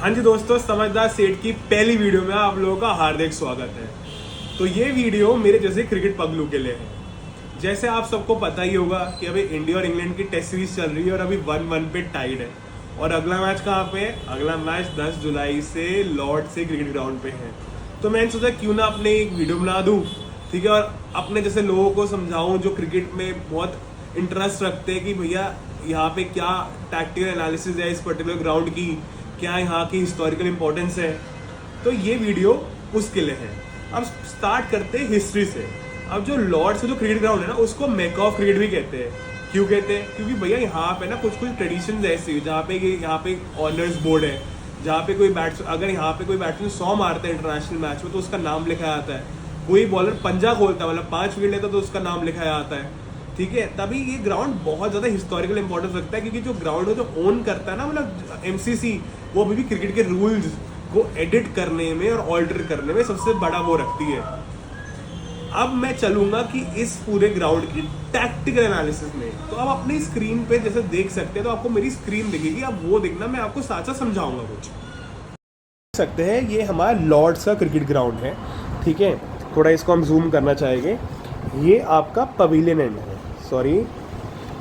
हाँ जी दोस्तों, समझदार सेठ की पहली वीडियो में आप लोगों का हार्दिक स्वागत है। तो ये वीडियो मेरे जैसे क्रिकेट पगलू के लिए है। जैसे आप सबको पता ही होगा कि अभी इंडिया और इंग्लैंड की टेस्ट सीरीज चल रही है और अभी 1-1 पे टाइड है। और अगला मैच कहाँ पे है? अगला मैच 10 जुलाई से लॉर्ड से क्रिकेट ग्राउंड पे है। तो मैंने सोचा क्यों ना अपने एक वीडियो बना दूँ, ठीक है, और अपने जैसे लोगों को समझाऊँ जो क्रिकेट में बहुत इंटरेस्ट रखते हैं कि भैया यहाँ पे क्या टैक्टिकल एनालिसिस है इस पर्टिकुलर ग्राउंड की, क्या यहाँ की हिस्टोरिकल इंपॉर्टेंस है। तो ये वीडियो उसके लिए है। अब स्टार्ट करते हैं हिस्ट्री से। अब जो लॉर्ड्स का जो क्रिकेट ग्राउंड है ना, उसको मेक ऑफ क्रिकेट भी कहते हैं। क्यों कहते हैं? क्योंकि भैया यहाँ पे ना कुछ कुछ ट्रेडिशन ऐसी जहाँ पे यहाँ पे ऑनर्स बोर्ड है, जहाँ पे कोई अगर यहाँ पे कोई बैट्समैन 100 मारता है इंटरनेशनल मैच में तो उसका नाम लिखा जाता है। कोई बॉलर पंजा खोलता है, मतलब 5 विकेट लेता है तो उसका नाम लिखा जाता है। ठीक है, तभी ये ग्राउंड बहुत ज्यादा हिस्टोरिकल इंपॉर्टेंस रखता है, क्योंकि जो ग्राउंड है जो ओन करता है ना, मतलब एमसीसी, वो अभी भी क्रिकेट के रूल्स को एडिट करने में और ऑल्टर करने में सबसे बड़ा वो रखती है। अब मैं चलूंगा कि इस पूरे ग्राउंड की टैक्टिकल एनालिसिस में। तो आप अपनी स्क्रीन पे जैसे देख सकते हैं, तो आपको मेरी स्क्रीन दिखेगी, अब वो देखना, मैं आपको साथ साथ समझाऊंगा कुछ। देख सकते हैं ये हमारा लॉर्ड्स का क्रिकेट ग्राउंड है। ठीक है, थोड़ा इसको हम जूम करना चाहेंगे। ये आपका पवेलियन एंड है, सॉरी,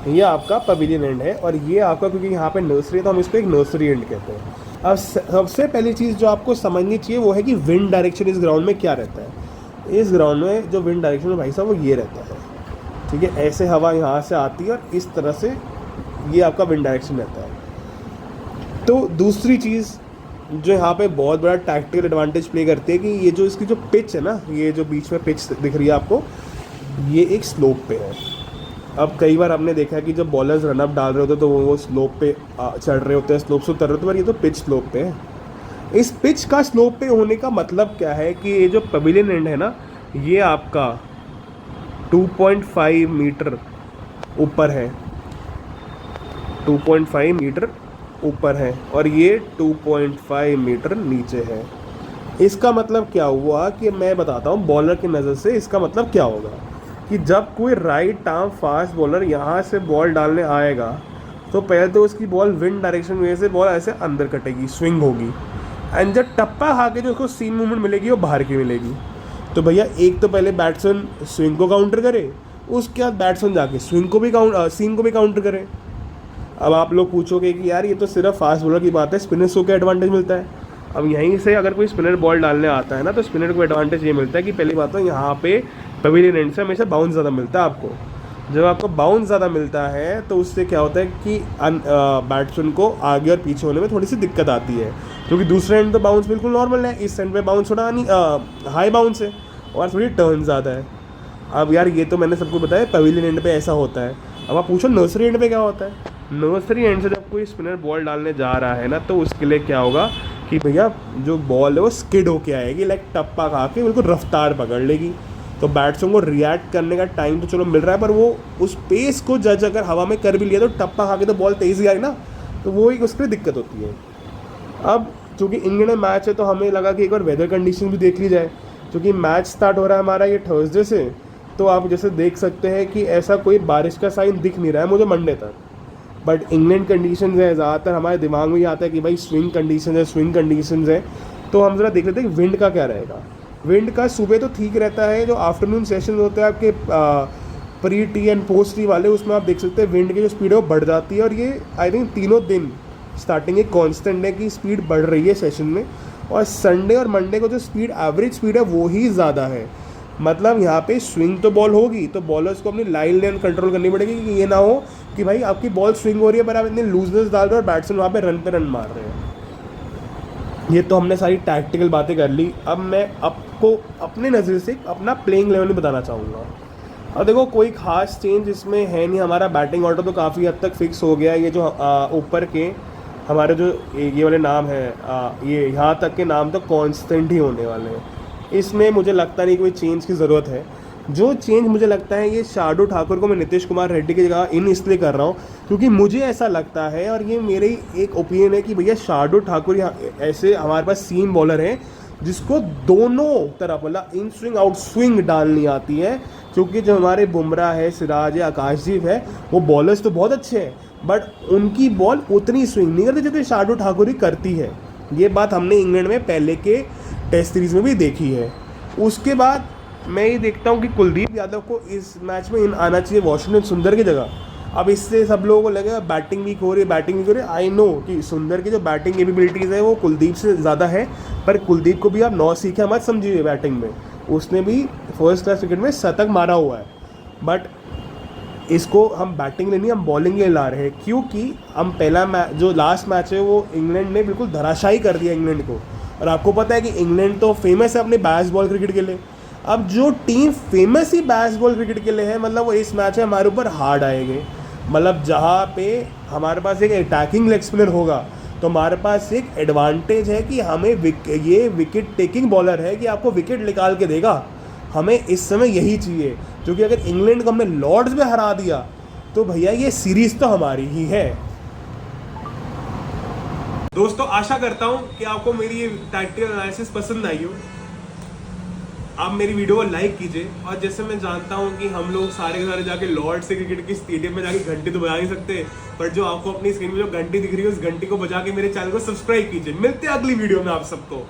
ये आपका पवेलियन एंड है, और ये आपका, क्योंकि यहाँ पे नर्सरी है तो हम इसको एक नर्सरी एंड कहते हैं। अब सबसे पहली चीज़ जो आपको समझनी चाहिए वो है कि विंड डायरेक्शन इस ग्राउंड में क्या रहता है। इस ग्राउंड में जो विंड डायरेक्शन है भाई साहब वो ये रहता है। ठीक है, ऐसे हवा यहाँ से आती है और इस तरह से ये आपका विंड डायरेक्शन रहता है। तो दूसरी चीज़ जो यहाँ पे बहुत बड़ा टैक्टिकल एडवांटेज प्ले करती है कि ये जो इसकी जो पिच है ना, ये जो बीच में पिच दिख रही है आपको, ये एक स्लोप पे है। अब कई बार हमने देखा है कि जब बॉलर्स रनअप डाल रहे होते हैं तो वो स्लोप पे चढ़ रहे होते हैं, स्लोप से उतर रहे होते हैं, पर ये तो पिच स्लोप पे है। इस पिच का स्लोप पे होने का मतलब क्या है कि ये जो पवेलियन एंड है ना, ये आपका 2.5 मीटर ऊपर है, 2.5 मीटर ऊपर है, और ये 2.5 मीटर नीचे है। इसका मतलब क्या हुआ कि मैं बताता हूँ बॉलर की नज़र से इसका मतलब क्या होगा कि जब कोई राइट आर्म फास्ट बॉलर यहाँ से बॉल डालने आएगा तो पहले तो उसकी बॉल विंड डायरेक्शन में से बॉल ऐसे अंदर कटेगी, स्विंग होगी, एंड जब टप्पा खा के जो उसको सीम मूवमेंट मिलेगी वो बाहर की मिलेगी। तो भैया एक तो पहले बैट्समैन स्विंग को काउंटर करे, उसके बाद बैट्समैन जाके स्विंग को भी सीम को भी काउंटर करे। अब आप लोग पूछोगे कि यार ये तो सिर्फ फास्ट बॉलर की बात है, स्पिनर्स को क्या एडवांटेज मिलता है? अब यहीं से अगर कोई स्पिनर बॉल डालने आता है ना, तो स्पिनर को एडवांटेज ये मिलता है कि पहली बात तो यहाँ पे पवेलियन एंड से हमेशा बाउंस ज़्यादा मिलता है आपको। जब आपको बाउंस ज़्यादा मिलता है तो उससे क्या होता है कि बैट्समैन को आगे और पीछे होने में थोड़ी सी दिक्कत आती है, क्योंकि दूसरे एंड तो बाउंस बिल्कुल नॉर्मल है, इस एंड पे बाउंस थोड़ा हाई बाउंस है और थोड़ी टर्न ज़्यादा है। अब यार ये तो मैंने सबको बताया पवेलियन एंड पे ऐसा होता है। अब आप पूछो नर्सरी एंड पे क्या होता है। नर्सरी एंड से जब कोई स्पिनर बॉल डालने जा रहा है ना, तो उसके लिए क्या होगा कि भैया जो बॉल है वो स्किड होके आएगी, लाइक टप्पा खा के बिल्कुल रफ्तार पकड़ लेगी। तो बैट्समैन को रिएक्ट करने का टाइम तो चलो मिल रहा है, पर वो उस पेस को जज अगर हवा में कर भी लिया तो टप्पा खा के तो बॉल तेज़ी आई ना, तो वो एक उसके लिए दिक्कत होती है। अब चूँकि इंग्लैंड में मैच है तो हमें लगा कि एक बार वेदर कंडीशन भी देख ली जाए। क्योंकि मैच स्टार्ट हो रहा है हमारा ये थर्सडे से, तो आप जैसे देख सकते हैं कि ऐसा कोई बारिश का साइन दिख नहीं रहा है मुझे मंडे तक। बट इंग्लैंड कंडीशन है, ज़्यादातर हमारे दिमाग में ये आता है कि भाई स्विंग कंडीशन है, स्विंग कंडीशन है। तो हम ज़रा देख लेते हैं कि विंड का क्या रहेगा। विंड का सुबह तो ठीक रहता है, जो आफ्टरनून सेशन होते हैं आपके pre T and post T वाले, उसमें आप देख सकते हैं विंड की जो स्पीड है वो बढ़ जाती है, और ये आई थिंक तीनों दिन स्टार्टिंग एक कांस्टेंट है कि स्पीड बढ़ रही है सेशन में। और संडे और मंडे को जो स्पीड एवरेज स्पीड है वो ही ज़्यादा है। मतलब यहाँ पे स्विंग तो बॉल होगी तो बॉलर्स को अपनी लाइन लेन कंट्रोल करनी पड़ेगी कि ये ना हो कि भाई आपकी बॉल स्विंग हो रही है पर आप इतनी लूजनेस डाल रहे हो और बैट्समैन वहाँ पे रन मार रहे हैं। ये तो हमने सारी टैक्टिकल बातें कर ली। अब मैं आपको अपने नज़र से अपना प्लेइंग लेवल बताना चाहूँगा। अब देखो कोई ख़ास चेंज इसमें है नहीं, हमारा बैटिंग ऑर्डर तो काफ़ी हद तक फिक्स हो गया है। ये जो ऊपर के हमारे जो ये वाले नाम है, ये यहाँ तक के नाम तो कांस्टेंट ही होने वाले हैं, इसमें मुझे लगता नहीं कोई चेंज की ज़रूरत है। जो चेंज मुझे लगता है ये शार्दुल ठाकुर को मैं नीतीश कुमार रेड्डी की जगह इन इसलिए कर रहा हूँ क्योंकि मुझे ऐसा लगता है, और ये मेरी एक ओपिनियन है, कि भैया शार्दुल ठाकुर यहाँ ऐसे हमारे पास सीम बॉलर हैं जिसको दोनों तरफ मतलब इन स्विंग आउट स्विंग डालनी आती है। क्योंकि जो हमारे बुमराह है, सिराज है, आकाशदीप है, वो बॉलर्स तो बहुत अच्छे हैं बट उनकी बॉल उतनी स्विंग नहीं करती जितनी शार्दुल ठाकुर ही करती है। ये बात हमने इंग्लैंड में पहले के टेस्ट सीरीज में भी देखी है। उसके बाद मैं ये देखता हूँ कि कुलदीप यादव को इस मैच में आना चाहिए वाशिंगटन सुंदर की जगह। अब इससे सब लोगों को लगेगा बैटिंग वीक हो रही है। आई नो कि सुंदर की जो बैटिंग एबिलिटीज़ है वो कुलदीप से ज़्यादा है, पर कुलदीप को भी आप नौ सीखे मत समझिए बैटिंग में। उसने भी फर्स्ट क्लास क्रिकेट में शतक मारा हुआ है, बट इसको हम बैटिंग नहीं, हम बॉलिंग लिए ला रहे हैं, क्योंकि हम पहला मैच जो लास्ट मैच है वो इंग्लैंड ने बिल्कुल धराशायी कर दिया इंग्लैंड को। और आपको पता है कि इंग्लैंड तो फेमस है अपने बैट्स बॉल क्रिकेट के लिए। अब जो टीम फेमस ही बैट्स बॉल क्रिकेट के लिए है, मतलब वो इस मैच में हमारे ऊपर हार्ड आएंगे। मतलब जहाँ पे हमारे पास एक अटैकिंग लेग स्पिनर होगा तो हमारे पास एक एडवांटेज है कि हमें ये विकेट टेकिंग बॉलर है कि आपको विकेट निकाल के देगा। हमें इस समय यही चाहिए, क्योंकि अगर इंग्लैंड को हमने लॉर्ड्स में हरा दिया तो भैया ये सीरीज तो हमारी ही है। दोस्तों आशा करता हूं कि आपको मेरी ये टैक्टिकल एनालिसिस पसंद आई हो। आप मेरी वीडियो को लाइक कीजिए, और जैसे मैं जानता हूं कि हम लोग सारे के सारे जाके लॉर्ड से क्रिकेट की स्टेडियम में जाके घंटी तो बजा नहीं सकते, पर जो आपको अपनी स्क्रीन में जो घंटी दिख रही है उस घंटी को बजा के मेरे चैनल को सब्सक्राइब कीजिए। मिलते हैं अगली वीडियो में आप सबको।